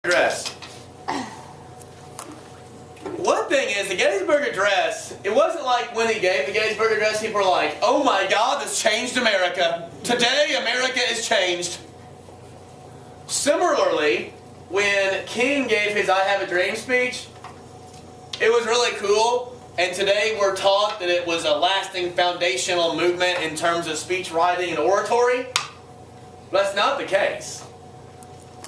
Address. One thing is, the Gettysburg Address, it wasn't like when he gave the Gettysburg Address, people were like, oh my God, this changed America. Today, America is changed. Similarly, when King gave his I Have a Dream speech, it was really cool. And today we're taught that it was a lasting foundational movement in terms of speech writing and oratory. But that's not the case.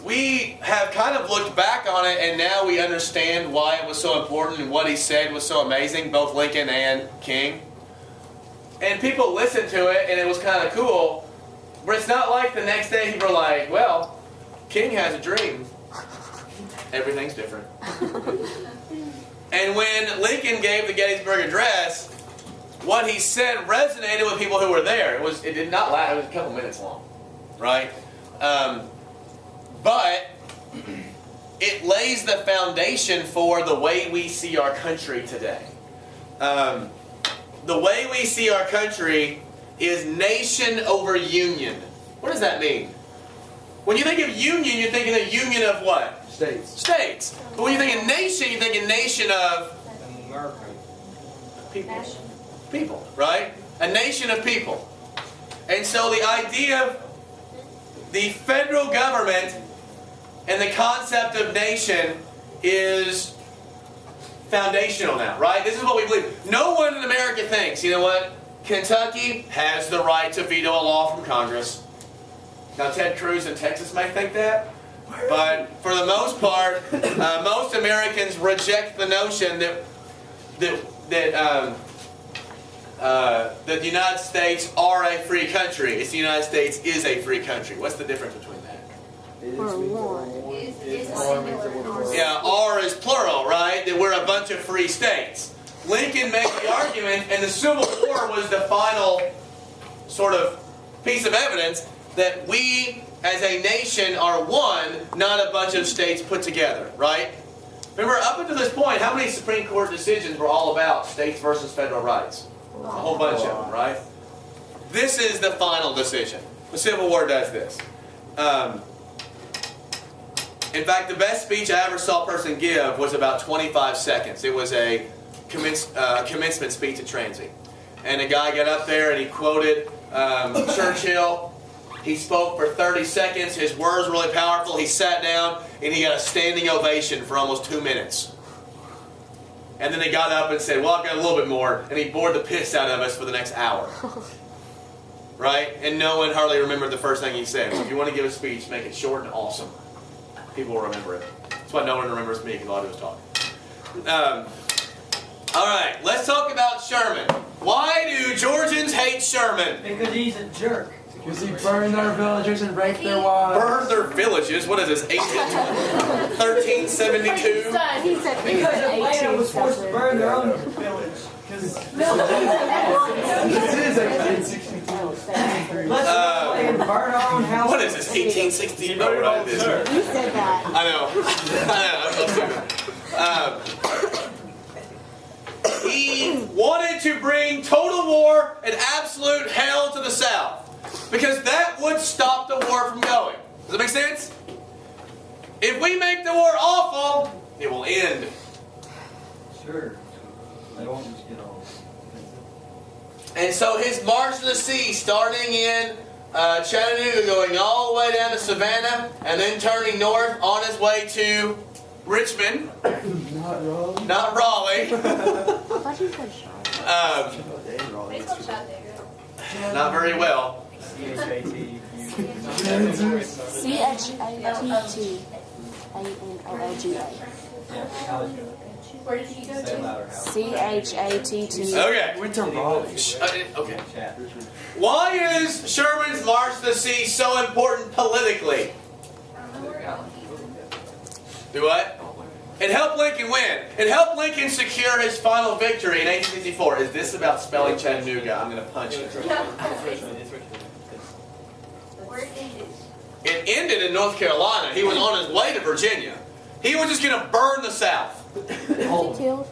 We have kind of looked back on it, and now we understand why it was so important and what he said was so amazing, both Lincoln and King. And people listened to it, and it was kind of cool. But it's not like the next day people were like, well, King has a dream. Everything's different. And when Lincoln gave the Gettysburg Address, what he said resonated with people who were there. It did not last. It was a couple minutes long, right? But it lays the foundation for the way we see our country today. The way we see our country is nation over union. What does that mean? When you think of union, you're thinking of union of what? States. States. But when you think of nation, you think of nation of people. People, right? A nation of people. And so the idea of the federal government and the concept of nation is foundational now, right? This is what we believe. No one in America thinks, you know what? Kentucky has the right to veto a law from Congress. Now, Ted Cruz in Texas may think that, but for the most part, most Americans reject the notion that the United States are a free country. It's the United States is a free country. What's the difference between that? Yeah, R is plural, right? That we're a bunch of free states. Lincoln made the argument, and the Civil War was the final sort of piece of evidence that we as a nation are one, not a bunch of states put together, right? Remember, up until this point, how many Supreme Court decisions were all about states versus federal rights? A whole bunch of them, right? This is the final decision. The Civil War does this. In fact, the best speech I ever saw a person give was about 25 seconds. It was a commencement speech at Transy. And a guy got up there and he quoted Churchill. He spoke for 30 seconds. His words were really powerful. He sat down and he got a standing ovation for almost 2 minutes. And then he got up and said, well, I've got a little bit more. And he bored the piss out of us for the next hour. Right? And no one hardly remembered the first thing he said. So if you want to give a speech, make it short and awesome. People will remember it. That's why no one remembers me, because all I do is talk. All right, let's talk about Sherman. Why do Georgians hate Sherman? Because he's a jerk. Because he burned their villages and raped their wives. Burned their villages? What is this, 1372? He said Because Atlanta was forced to burn their own village. This is 1862. Let's burn our own house. What is this, 1860? No, right, this. You said that. I know. He wanted to bring total war and absolute hell to the South. Because that would stop the war from going. Does that make sense? If we make the war awful, it will end. Sure. They won't just get all. And so his march to the sea, starting in Chattanooga, going all the way down to Savannah, and then turning north on his way to Richmond. Not Raleigh. Not Raleigh. I thought you said Charlotte. Not very well. CHATTANOLGA. Where did you go to? CHATT. Okay. Went to Raleigh. Okay. Why is Sherman's march to the sea so important politically? Do what? It helped Lincoln win. It helped Lincoln secure his final victory in 1864. Is this about spelling Chattanooga? I'm going to punch you. Where did it? It ended in North Carolina. He was on his way to Virginia. He was just going to burn the South. Did he get killed?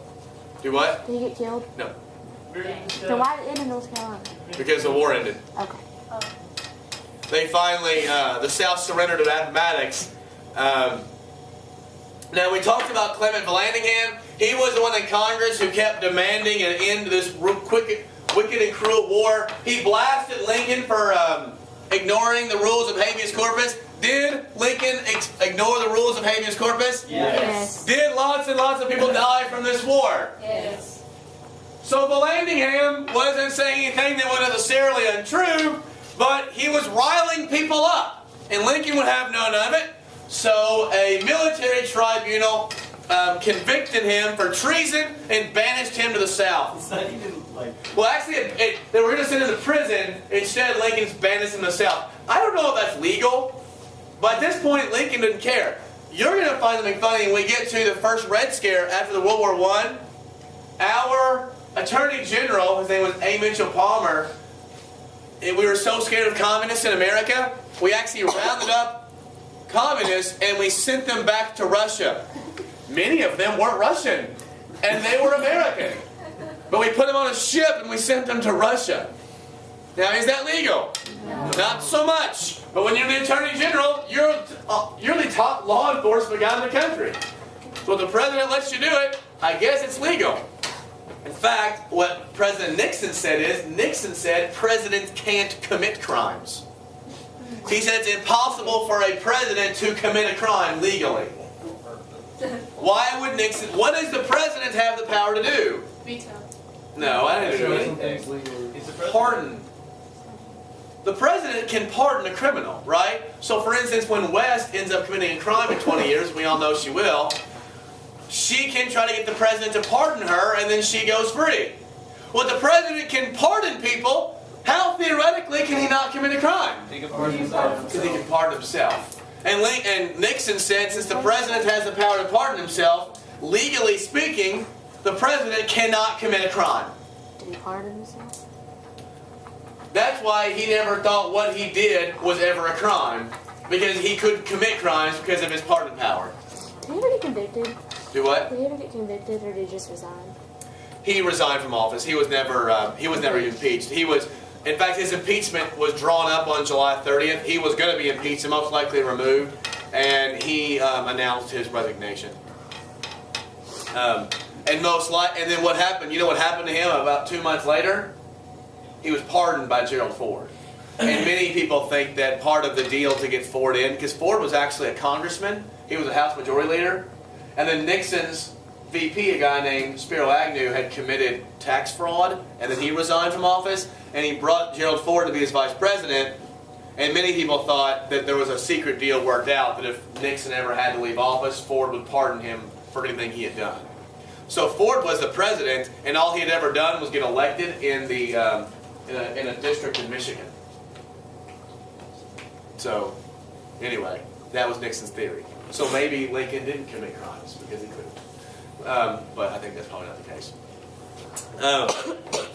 Do what? Did he get killed? No. So why did it end in North Carolina? Because the war ended. Okay. They finally, the South surrendered at Appomattox. Now, we talked about Clement Vallandigham. He was the one in Congress who kept demanding an end to this wicked and cruel war. He blasted Lincoln for ignoring the rules of habeas corpus. Did Lincoln ignore the rules of habeas corpus? Yes. Did lots and lots of people die from this war? Yes. So Vallandigham wasn't saying anything that was necessarily untrue, but he was riling people up. And Lincoln would have none of it. So a military tribunal convicted him for treason and banished him to the South. It's not even like. Well, actually, they were going to send him to prison. Instead, Lincoln's banished him to the South. I don't know if that's legal, but at this point, Lincoln didn't care. You're going to find something funny when we get to the first Red Scare after the World War I. Our Attorney General, his name was A. Mitchell Palmer, and we were so scared of communists in America, we actually rounded up communists and we sent them back to Russia. Many of them weren't Russian, and they were American. But we put them on a ship and we sent them to Russia. Now, is that legal? No. Not so much. But when you're the Attorney General, you're the top law enforcement guy in the country. So if the President lets you do it, I guess it's legal. In fact, what President Nixon said is, Nixon said presidents can't commit crimes. He said it's impossible for a president to commit a crime legally. Why would Nixon, what does the president have the power to do? Veto. No, I didn't do anything. Pardon. The president can pardon a criminal, right? So for instance, when West ends up committing a crime in 20 years, we all know she will, she can try to get the president to pardon her and then she goes free. Well, the president can pardon people. How theoretically can he not commit a crime? He can pardon himself. Because he can pardon himself. And Nixon said, since the president has the power to pardon himself, legally speaking, the president cannot commit a crime. Did he pardon himself? That's why he never thought what he did was ever a crime, because he could commit crimes because of his pardon power. Did he ever get convicted? Do what? Did he ever get convicted, or did he just resign? He resigned from office. He was never impeached. In fact, his impeachment was drawn up on July 30th. He was going to be impeached and most likely removed, and he announced his resignation. And then what happened? You know what happened to him about 2 months later? He was pardoned by Gerald Ford. And many people think that part of the deal to get Ford in, because Ford was actually a congressman, he was a House Majority Leader, and then Nixon's VP, a guy named Spiro Agnew, had committed tax fraud, and then he resigned from office, and he brought Gerald Ford to be his vice president, and many people thought that there was a secret deal worked out that if Nixon ever had to leave office, Ford would pardon him for anything he had done. So Ford was the president, and all he had ever done was get elected in a district in Michigan. So, anyway, that was Nixon's theory. So maybe Lincoln didn't commit crimes because he couldn't. But I think that's probably not the case.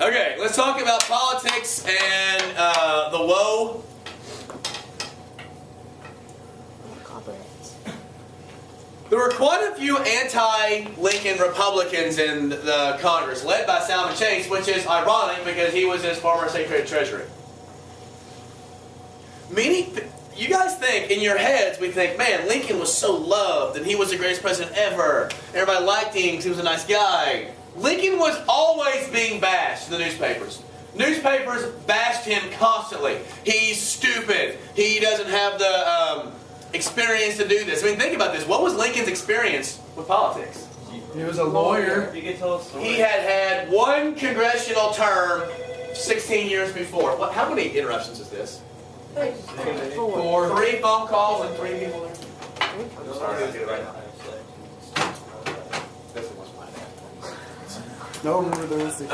Okay, let's talk about politics and the woe. There were quite a few anti-Lincoln Republicans in the Congress, led by Salmon Chase, which is ironic because he was his former Secretary of Treasury. You guys think, in your heads, we think, man, Lincoln was so loved and he was the greatest president ever. Everybody liked him because he was a nice guy. Lincoln was always being bashed in the newspapers. Newspapers bashed him constantly. He's stupid. He doesn't have the experience to do this. I mean, think about this. What was Lincoln's experience with politics? He was a lawyer. You can tell us. He had one congressional term 16 years before. How many interruptions is this? 4. 3 phone calls and 3 people there? I'm sorry, I did it right now. This one was my bad. No, remember there was the